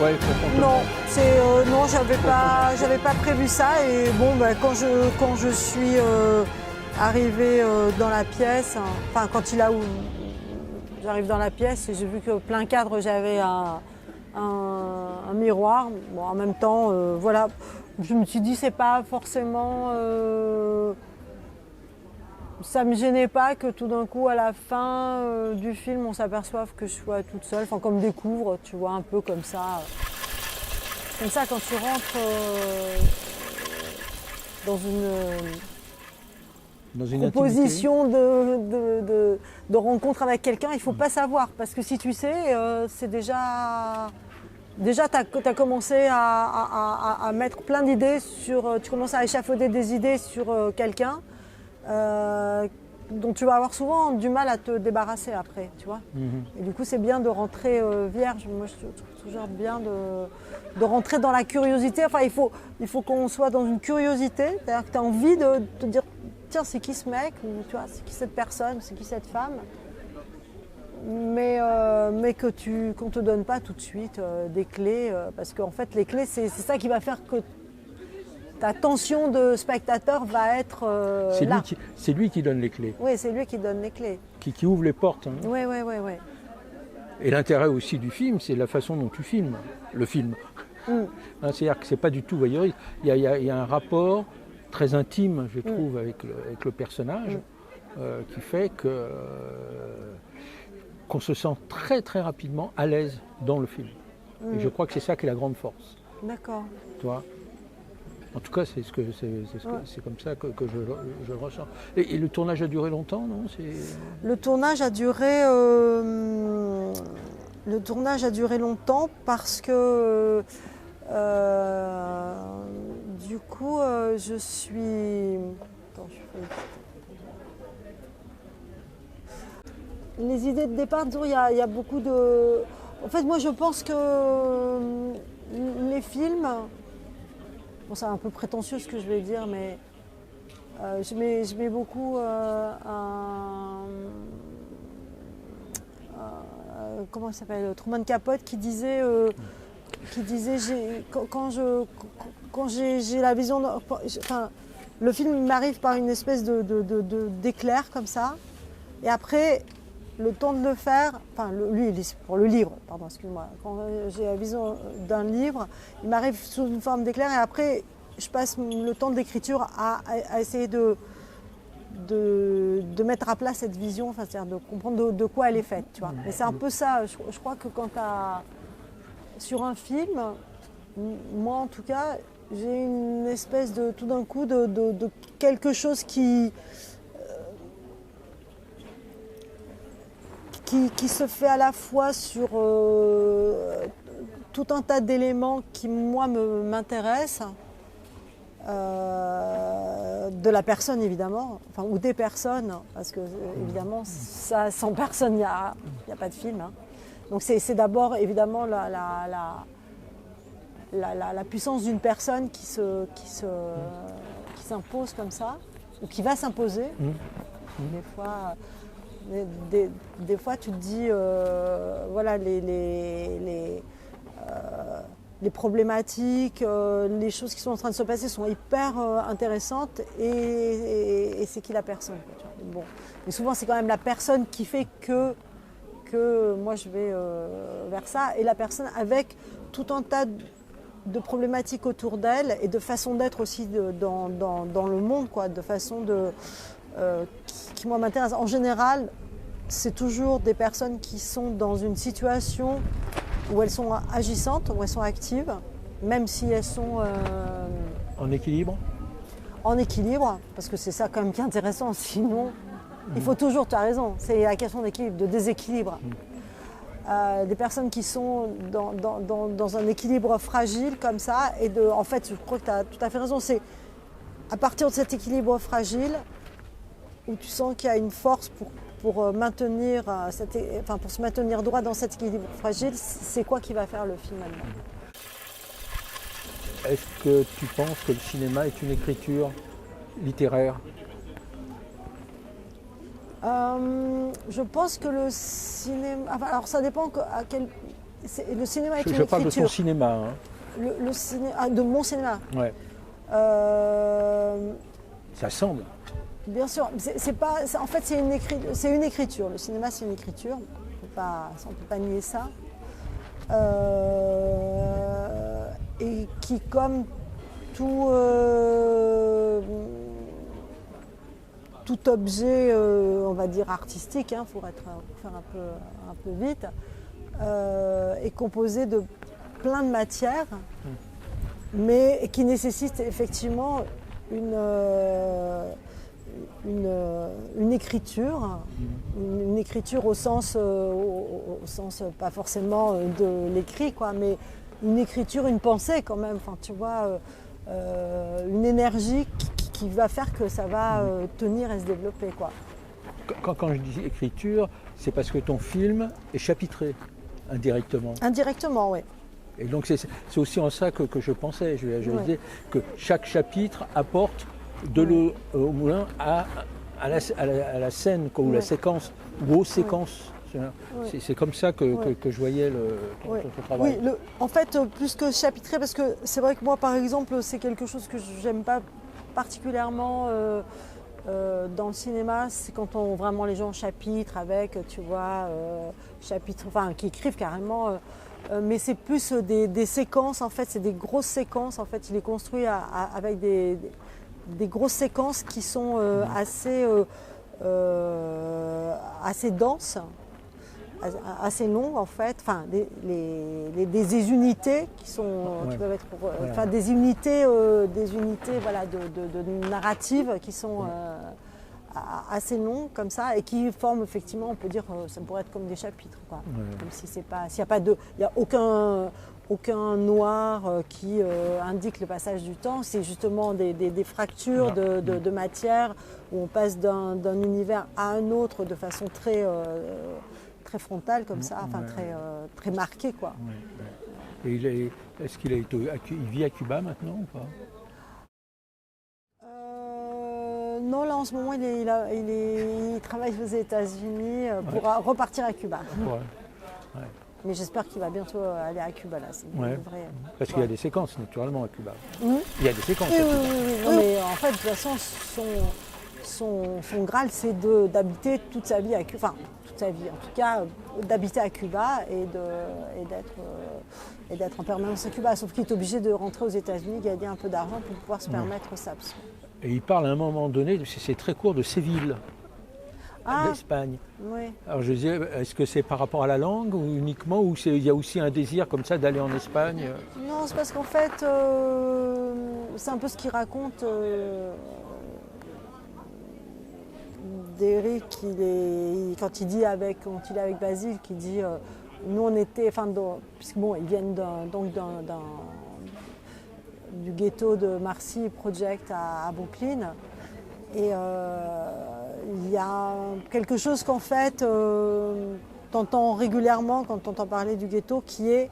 Ouais, pour qu'on te- Non, non, j'avais pas prévu ça. Et bon, bah, quand je suis arrivée dans la pièce, hein, enfin quand j'arrive dans la pièce et j'ai vu que plein cadre j'avais un miroir. Bon, en même temps, voilà, je me suis dit c'est pas forcément. Ça me gênait pas que tout d'un coup, à la fin du film, on s'aperçoive que je sois toute seule, enfin comme découvre, tu vois, un peu comme ça. Comme ça, quand tu rentres dans une dans une intimité. proposition de rencontre avec quelqu'un, il ne faut pas savoir. Parce que si tu sais, c'est déjà. Déjà, tu as commencé à mettre plein d'idées sur. Tu commences à échafauder des idées sur quelqu'un dont tu vas avoir souvent du mal à te débarrasser après, tu vois. Et du coup, c'est bien de rentrer vierge. Moi, je trouve toujours bien de rentrer dans la curiosité. Enfin, il faut qu'on soit dans une curiosité, c'est-à-dire que tu as envie de te dire tiens, c'est qui ce mec, ou tu vois, c'est qui cette personne, c'est qui cette femme, mais qu'on ne te donne pas tout de suite des clés, parce qu'en fait, les clés, c'est ça qui va faire que ta tension de spectateur va être là. C'est lui qui donne les clés, Oui, c'est lui qui donne les clés. qui ouvre les portes. Hein. Oui. Et l'intérêt aussi du film, c'est la façon dont tu filmes le film. Hein, c'est-à-dire que c'est pas du tout voyeuriste. Il y a un rapport très intime, je trouve, avec le personnage, qui fait qu'on se sent très très rapidement à l'aise dans le film. Et je crois que c'est ça qui est la grande force. D'accord. Tu vois ? En tout cas, c'est comme ça que je le ressens. Et le tournage a duré longtemps, non ? Le tournage a duré longtemps parce que du coup je suis. Attends, les idées de départ, disons, il y a beaucoup de. En fait, moi, je pense que les films. Bon, c'est un peu prétentieux ce que je vais dire, mais je mets beaucoup comment il s'appelle, Truman Capote qui disait quand j'ai la vision, enfin, le film m'arrive par une espèce d'éclair comme ça, et après le temps de le faire, enfin lui pour le livre, pardon, excuse-moi, quand j'ai la vision d'un livre, il m'arrive sous une forme d'éclair et après je passe le temps de l'écriture à essayer de mettre à plat cette vision, enfin, c'est-à-dire de comprendre de quoi elle est faite, tu vois. Et c'est un peu ça, je crois que quand tu as sur un film, moi en tout cas, j'ai une espèce de tout d'un coup de quelque chose qui se fait à la fois sur tout un tas d'éléments qui, moi, m'intéressent, de la personne, évidemment, enfin, ou des personnes, parce que, évidemment, ça, sans personne, il n'y a pas de film. Hein. Donc, c'est d'abord, évidemment, la puissance d'une personne qui s'impose comme ça, ou qui va s'imposer. Des fois... Des fois, tu te dis, voilà, les problématiques, les choses qui sont en train de se passer sont hyper intéressantes et c'est qui la personne, tu vois. Bon. Mais souvent, c'est quand même la personne qui fait que moi, je vais vers ça. Et la personne avec tout un tas de problématiques autour d'elle et de façon d'être aussi dans le monde, quoi, de façon qui moi m'intéresse. En général, c'est toujours des personnes qui sont dans une situation où elles sont agissantes, où elles sont actives, même si elles sont en équilibre. En équilibre, parce que c'est ça quand même qui est intéressant. Sinon, il faut toujours, tu as raison, c'est la question d'équilibre, de déséquilibre. Des personnes qui sont dans un équilibre fragile comme ça, et en fait, je crois que tu as tout à fait raison, c'est à partir de cet équilibre fragile où tu sens qu'il y a une force pour maintenir pour se maintenir droit dans cet équilibre fragile, c'est quoi qui va faire le film maintenant ? Est-ce que tu penses que le cinéma est une écriture littéraire ? Je pense que le cinéma... alors ça dépend Le cinéma est une Je parle de ton écriture. cinéma. Hein. De mon cinéma. Ouais. Euh, Ça semble. Bien sûr, en fait c'est une écriture. Le cinéma c'est une écriture, on ne peut pas nier ça. Et qui comme tout objet, on va dire artistique, pour faire un peu vite, est composé de plein de matières, mais qui nécessite effectivement une écriture, une écriture au sens pas forcément de l'écrit, mais une écriture, une pensée quand même, tu vois, une énergie qui va faire que ça va tenir et se développer, quoi. Quand je dis écriture, c'est parce que ton film est chapitré indirectement. Indirectement, oui. Et donc c'est aussi en ça que je pensais. Je disais que chaque chapitre apporte de l'eau au moulin à la scène, ou la séquence, ou aux séquences. C'est comme ça que je voyais ton travail. Oui, en fait, plus que chapitré, parce que c'est vrai que moi, par exemple, c'est quelque chose que j'aime pas particulièrement dans le cinéma, c'est quand vraiment les gens chapitrent avec, tu vois, qui écrivent carrément. Mais c'est plus des séquences, en fait, c'est des grosses séquences. En fait, il est construit avec des grosses séquences qui sont assez denses, assez longues en fait, des unités qui sont qui peuvent être des unités voilà, de narratives qui sont assez longues comme ça et qui forment effectivement, on peut dire, ça pourrait être comme des chapitres, quoi. Comme si c'est pas, s'il y a pas il y a aucun noir qui indique le passage du temps, c'est justement des fractures de matière où on passe d'un univers à un autre de façon très frontale comme ça, très marquée, quoi. Et est-ce qu'il vit à Cuba maintenant ou pas? Non, là en ce moment il travaille aux États-Unis pour repartir à Cuba. Ouais. Mais j'espère qu'il va bientôt aller à Cuba, là. Parce qu'il y a des séquences, naturellement, à Cuba. Il y a des séquences. Oui. Non, mais en fait, de toute façon, son Graal, c'est d'habiter toute sa vie à Cuba. Enfin, toute sa vie, en tout cas, d'habiter à Cuba et d'être en permanence à Cuba. Sauf qu'il est obligé de rentrer aux États-Unis, gagner un peu d'argent pour pouvoir se permettre ça. Et il parle à un moment donné, c'est très court, de Séville. D'Espagne. Oui. Alors je disais, est-ce que c'est par rapport à la langue ou uniquement, ou il y a aussi un désir comme ça d'aller en Espagne? Non, c'est parce qu'en fait, c'est un peu ce qu'il raconte d'Éric, quand il est avec Basile, qui dit, nous on était, puisque bon, ils viennent du ghetto de Marcy Project à Brooklyn. Et il y a quelque chose qu'en fait, t'entends régulièrement quand t'entends parler du ghetto, qui est,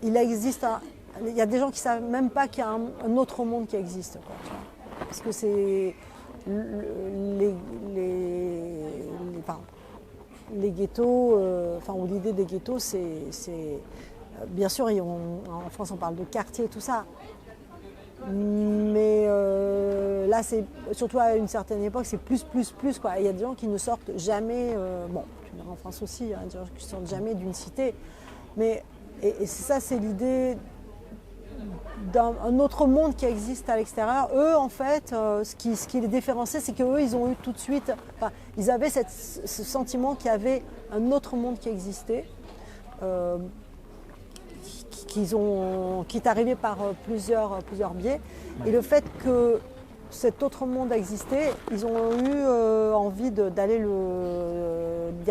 il y a des gens qui savent même pas qu'il y a un autre monde qui existe, quoi, tu vois. Parce que c'est les ghettos, ou l'idée des ghettos, c'est bien sûr, en France on parle de quartier, tout ça. Mais là, c'est surtout à une certaine époque, c'est plus, quoi. Il y a des gens qui ne sortent jamais, en France aussi, hein, des gens qui ne sortent jamais d'une cité. Mais, et ça, c'est l'idée d'un autre monde qui existe à l'extérieur. Eux, en fait, ce qui les différenciait, c'est qu'eux, ils ont eu tout de suite, ils avaient ce sentiment qu'il y avait un autre monde qui existait. Qui est arrivé par plusieurs biais. Et le fait que cet autre monde existait, ils ont eu envie d'y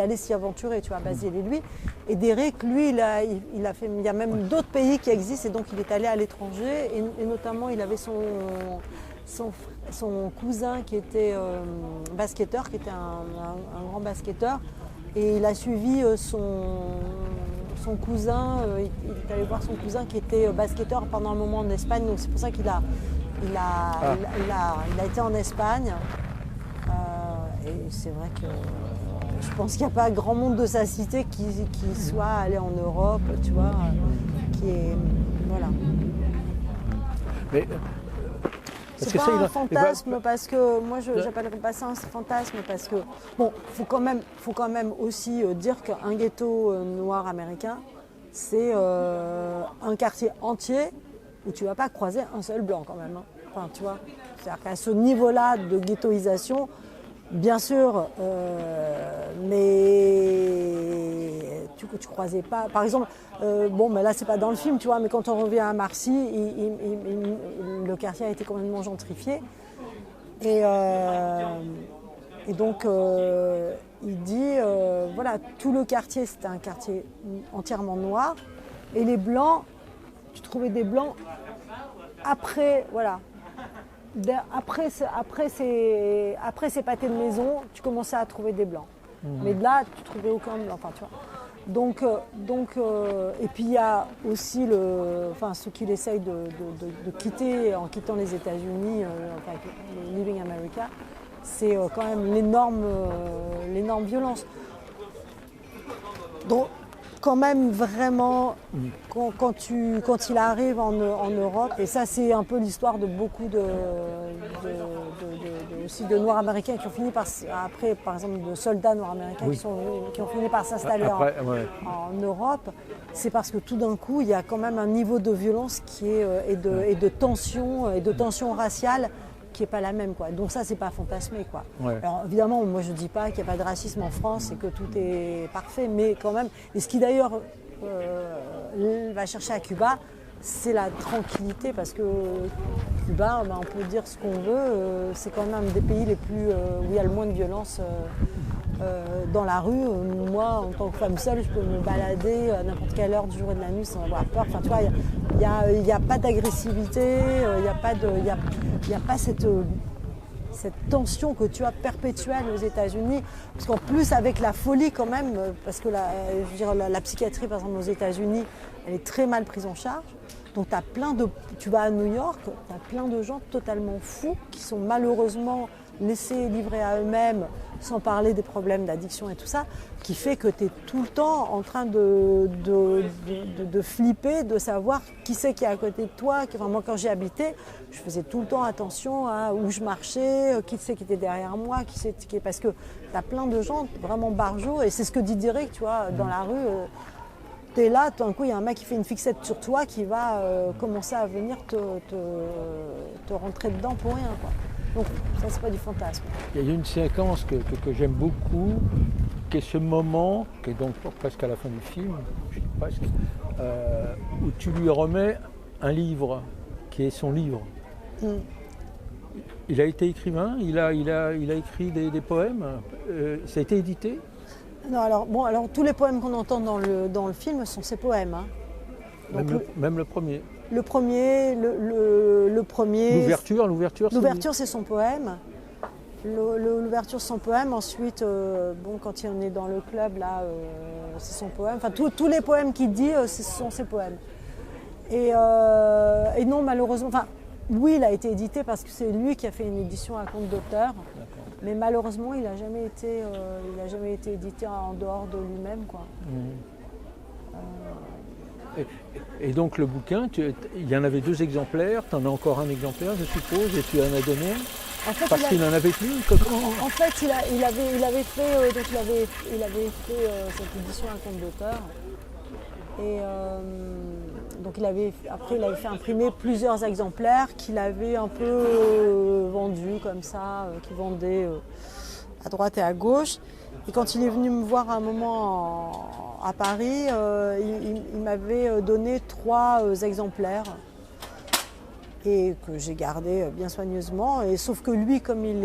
aller s'y aventurer, tu vois, Basile et lui. Et Derek, lui, il y a même d'autres pays qui existent, et donc il est allé à l'étranger, et notamment il avait son cousin qui était basketteur, qui était un grand basketteur, et il a suivi son cousin, il est allé voir son cousin qui était basketteur pendant un moment en Espagne, donc c'est pour ça qu'il a été en Espagne. Et c'est vrai que je pense qu'il n'y a pas grand monde de sa cité qui soit allé en Europe, tu vois, qui est... Voilà. Mais, c'est pas un fantasme parce que moi j'appellerais pas ça un fantasme parce que bon, faut quand même aussi dire qu'un ghetto noir américain, c'est un quartier entier où tu vas pas croiser un seul blanc quand même. Hein. Enfin, tu vois, c'est-à-dire qu'à ce niveau-là de ghettoisation, bien sûr, mais tu croisais pas. Par exemple, bon, mais là c'est pas dans le film, tu vois, mais quand on revient à Marcy, le quartier a été complètement gentrifié. Et donc, il dit, voilà, tout le quartier, c'était un quartier entièrement noir. Et les blancs, tu trouvais des blancs après, voilà. Après ces pâtés de maison, tu commençais à trouver des blancs. Mais là, tu trouvais aucun blanc. Enfin, tu vois. Donc, et puis il y a aussi ceux qui essayent de quitter en quittant les États-Unis, Leaving America, c'est quand même l'énorme violence. Donc, quand même vraiment, quand il arrive en Europe, et ça c'est un peu l'histoire de beaucoup aussi de Noirs américains qui ont fini après, par exemple, de soldats noirs américains qui ont fini par s'installer en Europe, c'est parce que tout d'un coup il y a quand même un niveau de violence qui est et de tension raciale qui n'est pas la même, quoi. Donc ça, c'est pas fantasmé, quoi. Ouais. Alors évidemment, moi je dis pas qu'il n'y a pas de racisme en France et que tout est parfait, mais quand même, et ce qui d'ailleurs va chercher à Cuba, c'est la tranquillité, parce que Cuba, on peut dire ce qu'on veut, c'est quand même un des pays les plus où il y a le moins de violence dans la rue. Moi, en tant que femme seule, je peux me balader à n'importe quelle heure du jour et de la nuit sans avoir peur. Enfin, tu vois, il n'y a pas d'agressivité, il n'y a pas cette tension que tu as perpétuelle aux États-Unis. Parce qu'en plus, avec la folie quand même, parce que la psychiatrie, par exemple, aux États-Unis, elle est très mal prise en charge. Donc tu vas à New York, tu as plein de gens totalement fous qui sont malheureusement laissés livrer à eux-mêmes, sans parler des problèmes d'addiction et tout ça, qui fait que tu es tout le temps en train de flipper, de savoir qui c'est qui est à côté de toi. Enfin, moi, quand j'y habitais, je faisais tout le temps attention à où je marchais, qui c'est qui était derrière moi, parce que tu as plein de gens vraiment barjots, et c'est ce que dit Derek, tu vois, dans la rue. T'es là, tout d'un coup, il y a un mec qui fait une fixette sur toi qui va commencer à venir te rentrer dedans pour rien, quoi. Donc ça, c'est pas du fantasme. Il y a une séquence que j'aime beaucoup, qui est ce moment, qui est donc presque à la fin du film, presque, où tu lui remets un livre, qui est son livre. Il a été écrivain, il a écrit des poèmes, ça a été édité. Non, alors tous les poèmes qu'on entend dans le film sont ses poèmes. Hein. Même le premier. Le premier. L'ouverture, c'est son poème. L'ouverture, c'est son poème. Ensuite, quand il est dans le club, là, c'est son poème. Enfin, tous les poèmes qu'il dit, ce sont ses poèmes. Et non, malheureusement, oui, il a été édité parce que c'est lui qui a fait une édition à compte d'auteur. Mais malheureusement, il n'a jamais été édité en dehors de lui-même, quoi. Et donc le bouquin, il y en avait 2 exemplaires, tu en as encore un exemplaire, je suppose, et tu en as donné un. En fait, parce qu'il n'en avait plus. En fait, il avait fait cette édition à compte d'auteur. Et donc il avait fait imprimer plusieurs exemplaires qu'il avait un peu vendus comme ça, qu'il vendait à droite et à gauche. Et quand il est venu me voir un moment à Paris, il m'avait donné 3 exemplaires et que j'ai gardé bien soigneusement. Et sauf que lui, comme il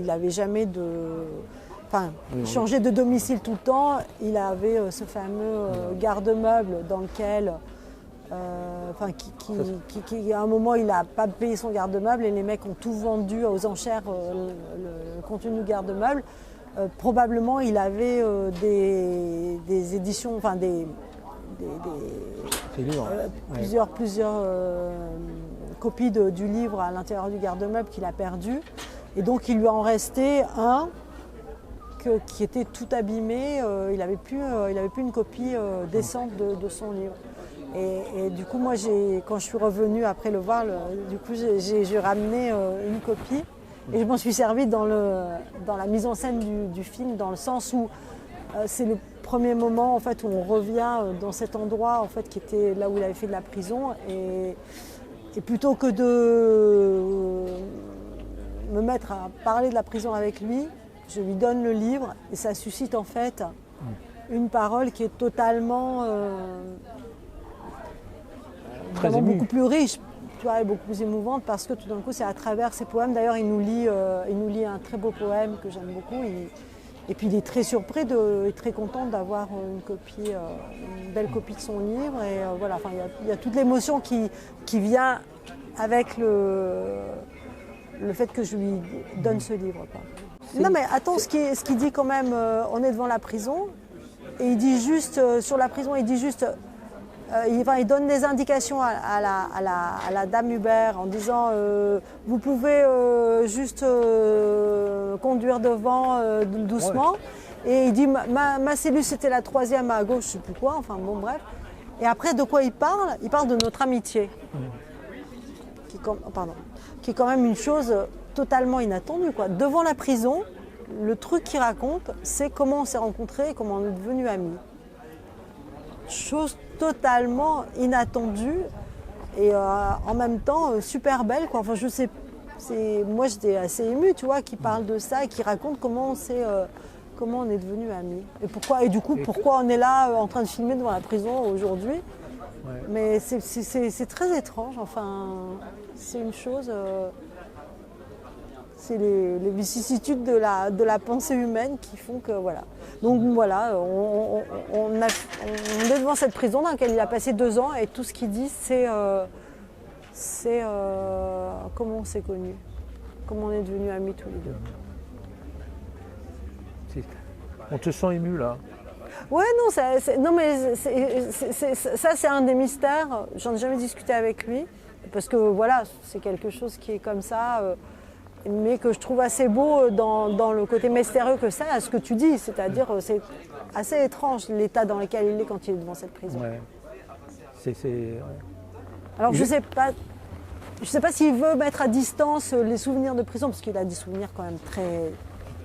n'avait jamais changé de domicile tout le temps, il avait ce fameux garde-meuble dans lequel, à un moment, il n'a pas payé son garde-meuble et les mecs ont tout vendu aux enchères, le contenu du garde-meuble. Probablement, il avait des éditions, plusieurs copies du livre à l'intérieur du garde-meuble qu'il a perdu. Et donc, il lui en restait un qui était tout abîmé. Il n'avait plus une copie décente de son livre. Et du coup, moi, quand je suis revenue après le voir, j'ai ramené une copie. Et je m'en suis servie dans la mise en scène du film, dans le sens où c'est le premier moment en fait, où on revient dans cet endroit en fait, qui était là où il avait fait de la prison. Et plutôt que de me mettre à parler de la prison avec lui, je lui donne le livre et ça suscite en fait une parole qui est totalement vraiment beaucoup plus riche, tu vois, et beaucoup plus émouvante parce que tout d'un coup c'est à travers ses poèmes. D'ailleurs il nous lit un très beau poème que j'aime beaucoup. Et puis il est très surpris et très content d'avoir une belle copie de son livre. Et voilà, enfin, il y a toute l'émotion qui vient avec le fait que je lui donne ce livre. Non mais attends, ce qu'il dit quand même, on est devant la prison, et il dit juste, sur la prison, il dit juste, il donne des indications à la dame Hubert en disant vous pouvez juste conduire devant doucement. Ouais. Et il dit ma cellule c'était la 3e à gauche, je sais plus quoi, enfin bon bref. Et après de quoi il parle? Il parle de notre amitié. Qui est quand même une chose totalement inattendue, quoi. Devant la prison, le truc qu'il raconte, c'est comment on s'est rencontrés et comment on est devenus amis. Chose totalement inattendue et en même temps super belle, quoi. Enfin, je sais, moi j'étais assez émue, tu vois, qui parle de ça et qui raconte comment on est devenus amis. Et du coup, pourquoi on est là en train de filmer devant la prison aujourd'hui. Ouais. Mais c'est très étrange, enfin, c'est une chose... c'est les vicissitudes de la pensée humaine qui font que voilà. Donc voilà, on est devant cette prison dans laquelle il a passé 2 ans et tout ce qu'il dit c'est comment on s'est connus, comment on est devenus amis tous les deux. On te sent ému là. Ouais, non, mais ça c'est un des mystères, j'en ai jamais discuté avec lui, parce que voilà, c'est quelque chose qui est comme ça, mais que je trouve assez beau dans le côté mystérieux que ça, à ce que tu dis, c'est-à-dire c'est assez étrange l'état dans lequel il est quand il est devant cette prison. Ouais. Alors je sais pas s'il veut mettre à distance les souvenirs de prison, parce qu'il a des souvenirs quand même très...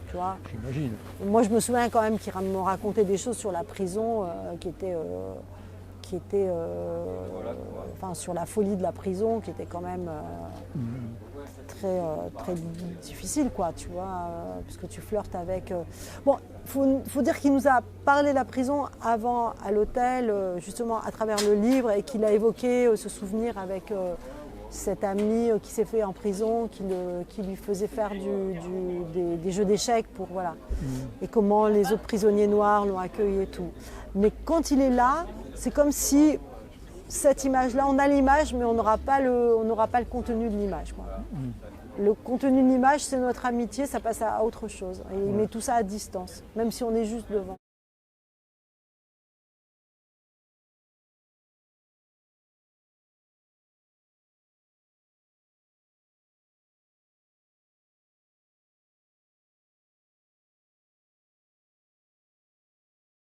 Tu vois. J'imagine. Moi je me souviens quand même qu'il me racontait des choses sur la prison qui étaient enfin, sur la folie de la prison, qui était quand même très difficile, quoi, tu vois, puisque tu flirtes avec... Bon, faut dire qu'il nous a parlé de la prison avant à l'hôtel, justement à travers le livre, et qu'il a évoqué ce souvenir avec cet ami qui s'est fait en prison, qui lui faisait faire des jeux d'échecs pour voilà, et comment les autres prisonniers noirs l'ont accueilli et tout. Mais quand il est là, c'est comme si cette image-là, on a l'image, mais on n'aura pas le contenu de l'image, quoi. Le contenu de l'image, c'est notre amitié, ça passe à autre chose. Et il met tout ça à distance, même si on est juste devant.